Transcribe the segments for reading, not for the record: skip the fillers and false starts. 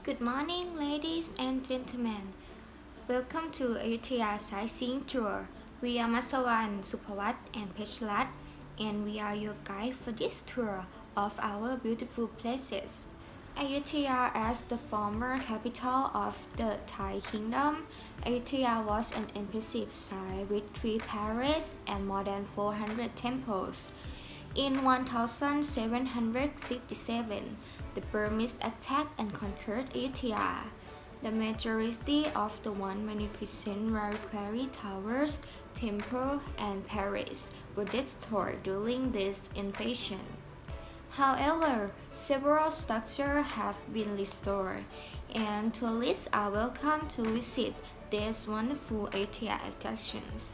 Good morning, ladies and gentlemen. Welcome to Ayutthaya Sightseeing Tour. We are Mussawan, Suphawat, and Petcharat, and we are your guide for this tour of our beautiful places. Ayutthaya, as the former capital of the Thai kingdom, Ayutthaya was an impressive site with 3 palaces and more than 400 temples. In 1767, the Burmese attacked and conquered Ayutthaya. The majority of the one magnificent reliquary towers, temple, and palace were destroyed during this invasion. However, several structures have been restored, and tourists are welcome to visit these wonderful Ayutthaya attractions.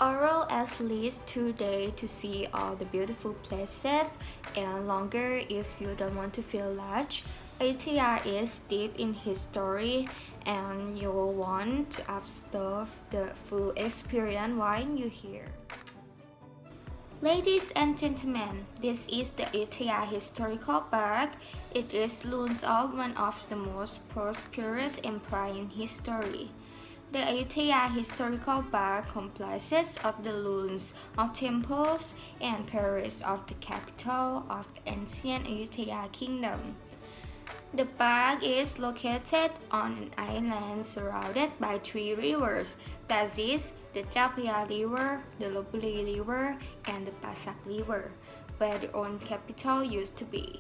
Although at least 2 days to see all the beautiful places and longer if you don't want to feel large, Ayutthaya is deep in history and you will want to absorb the full experience while you're here. Ladies and gentlemen, this is the Ayutthaya Historical Park. It is ruins of one of the most prosperous empires in history. The Ayutthaya Historical Park comprises of the ruins of temples and palaces of the capital of the ancient Ayutthaya Kingdom. The park is located on an island surrounded by 3 rivers, that is, the Chapaya River, the Lopburi River, and the Pasak River, where the old capital used to be.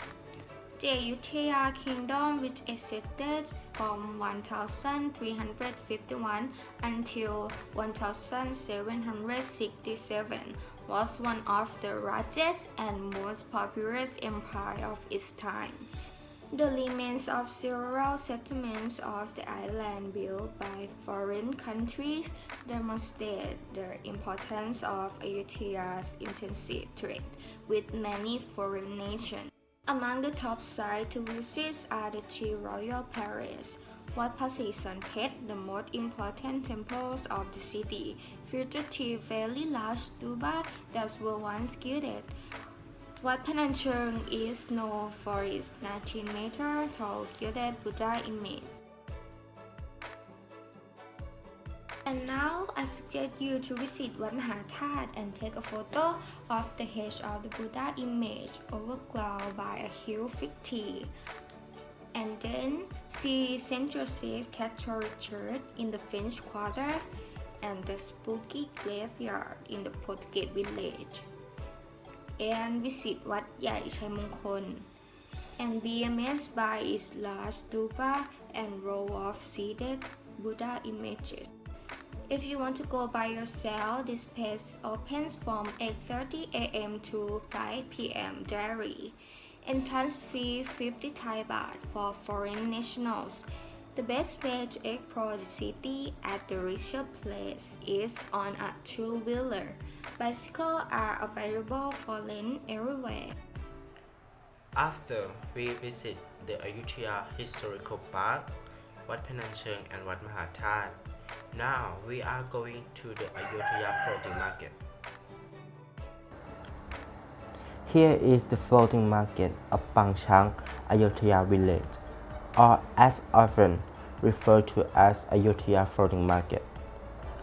The Ayutthaya Kingdom, which existed from 1351 until 1767, was one of the largest and most populous empires of its time. The remains of several settlements of the island built by foreign countries demonstrate the importance of Ayutthaya's intensive trade with many foreign nations. Among the top sites to visit are the 3 royal palaces, Wat Phasisonphet, the most important temples of the city, featured 3 very large stupas that were once gilded. Wat Panancheng is known for its 19-meter tall gilded Buddha image. And now I suggest you to visit Wat Mahathat and take a photo of the head of the Buddha image overgrown by a huge fig tree. And then see St. Joseph Catholic Church in the French Quarter and the spooky graveyard in the Portuguese village. And visit Wat Yai Chai Mongkol and be amazed by its large stupa and row of seated Buddha images. If you want to go by yourself, this place opens from 8:30 a.m. to 5 p.m. daily. Entrance fee 50 Thai baht for foreign nationals. The best way to explore the city at the leisure place is on a two-wheeler. Bicycles are available for rent everywhere. After we visit the Ayutthaya Historical Park, Wat Panancheng and Wat Mahathat, now we are going to the Ayutthaya Floating Market. Here is the floating market of Pangchang, Ayutthaya village, or as often referred to as Ayutthaya Floating Market.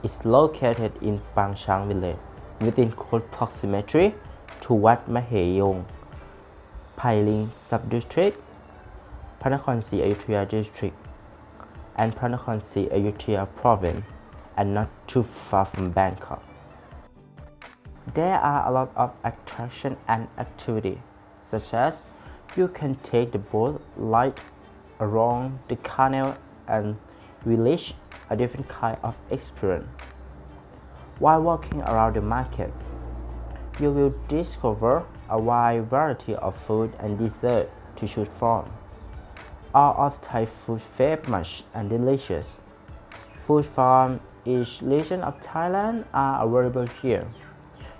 It's located in Pangchang village, within close proximity to Wat Maheyong, Phailing Subdistrict, Panakhon Si Ayutthaya District, and Panakhon Si Ayutthaya Province, and not too far from Bangkok. There are a lot of attraction and activity, such as you can take the boat ride around the canal and village, a different kind of experience. While walking around the market, you will discover a wide variety of food and dessert to choose from. All of Thai food famous and delicious. Food from each region of Thailand are available here.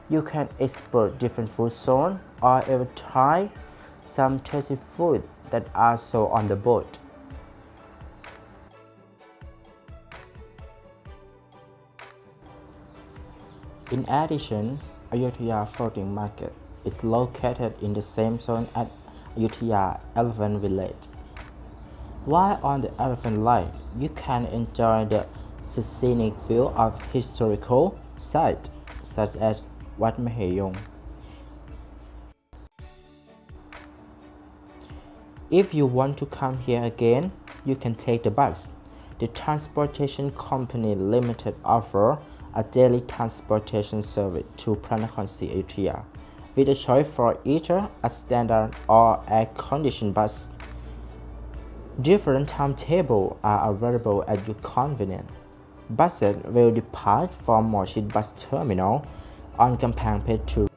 You can explore different food zones or even try some tasty food that are sold on the boat. In addition, Ayutthaya Floating Market is located in the same zone as Ayutthaya Elephant Village. While on the elephant ride, you can enjoy the scenic view of historical sites such as Wat Maheyong. If you want to come here again, you can take the bus. The transportation company limited offer a daily transportation service to Pranakon-si Ayutthaya, with a choice for either a standard or air-conditioned bus. Different timetables are available at your convenience. Buses will depart from Moshit Bus Terminal on Kampang Phet to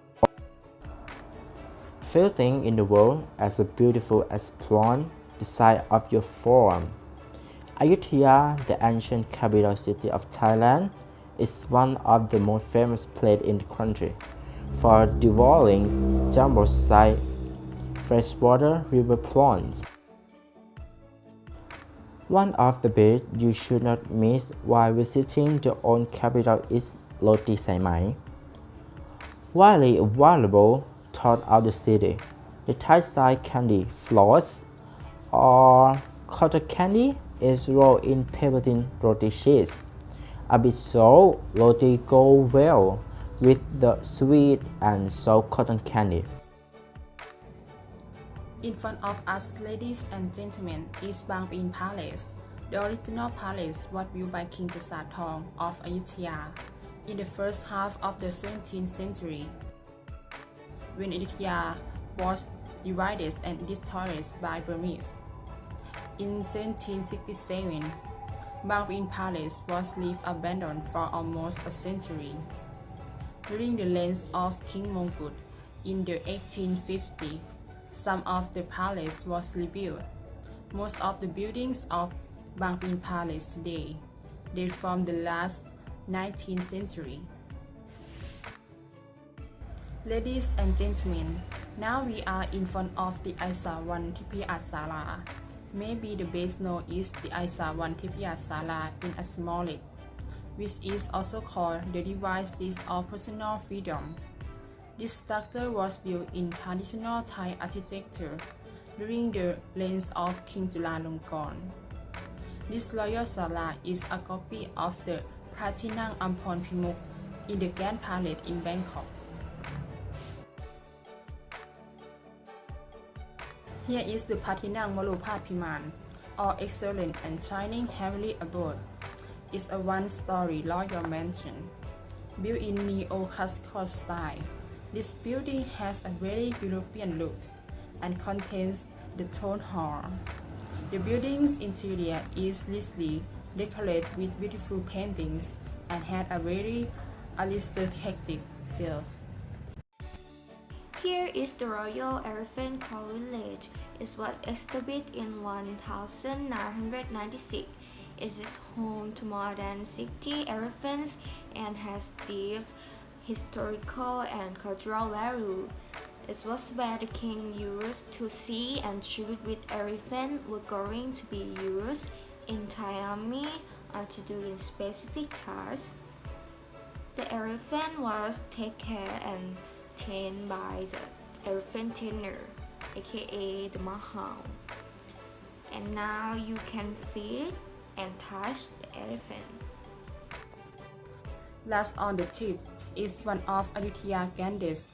Floating in the world as a beautiful explosion the size of your forearm. Ayutthaya, the ancient capital city of Thailand, is one of the most famous places in the country for devouring jumbo-sized freshwater river prawns. One of the best you should not miss while visiting the old capital is Roti Sai Mai. Widely available throughout the city, the Thai-style candy floss or cotton candy is rolled in peppermint roti cheese. A bit salt roti go well with the sweet and sour cotton candy. In front of us, ladies and gentlemen, is Bang Pin Palace. The original palace was built by King Petcharat Tempaksee of Ayutthaya in the first half of the 17th century, when Ayutthaya was divided and destroyed by Burmese. In 1767, Bang Pin Palace was left abandoned for almost a century. During the reign of King Mongkut in the 1850s, some of the palace was rebuilt. Most of the buildings of Bang Pin Palace today date from the last 19th century. Ladies and gentlemen, now we are in front of the Mussawan Jongjaroen. Maybe the best known is the Mussawan Jongjaroen in Asmall, which is also called the Divine Seat of Personal Freedom. This structure was built in traditional Thai architecture during the reign of King Chulalongkorn. This royal sala is a copy of the Pratinang Ampon Pimuk in the Grand Palace in Bangkok. Here is the Pratinang Piman, or excellent and shining heavenly abode. It's a one-story royal mansion, built in neo-classical style. This building has a very European look and contains the throne hall. The building's interior is richly decorated with beautiful paintings and had a very aristocratic feel. Here is the Royal Elephant Court Village. It was established in 1996. It is home to more than 60 elephants and has deep historical and cultural value. It was where the king used to see and shoot with elephants were going to be used in Thai army or to doing specific tasks. The elephant was taken care and tamed by the elephant trainer, aka the Mahal. And now you can feed and touch the elephant. Last on the trip is one of Ayutthaya grandest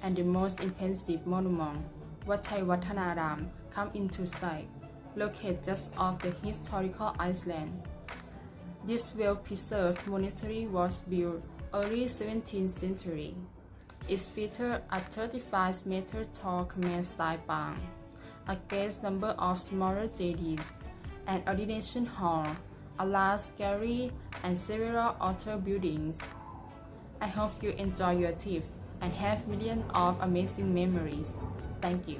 and the most impressive monument, Wat Thai Watthanaram, come into sight, located just off the historical island. This well-preserved monastery was built early 17th century. It features a 35-meter tall Khmer-style barn, a guest number of smaller jadis, an ordination hall, a large gallery, and several outer buildings. I hope you enjoy your trip and have millions of amazing memories. Thank you.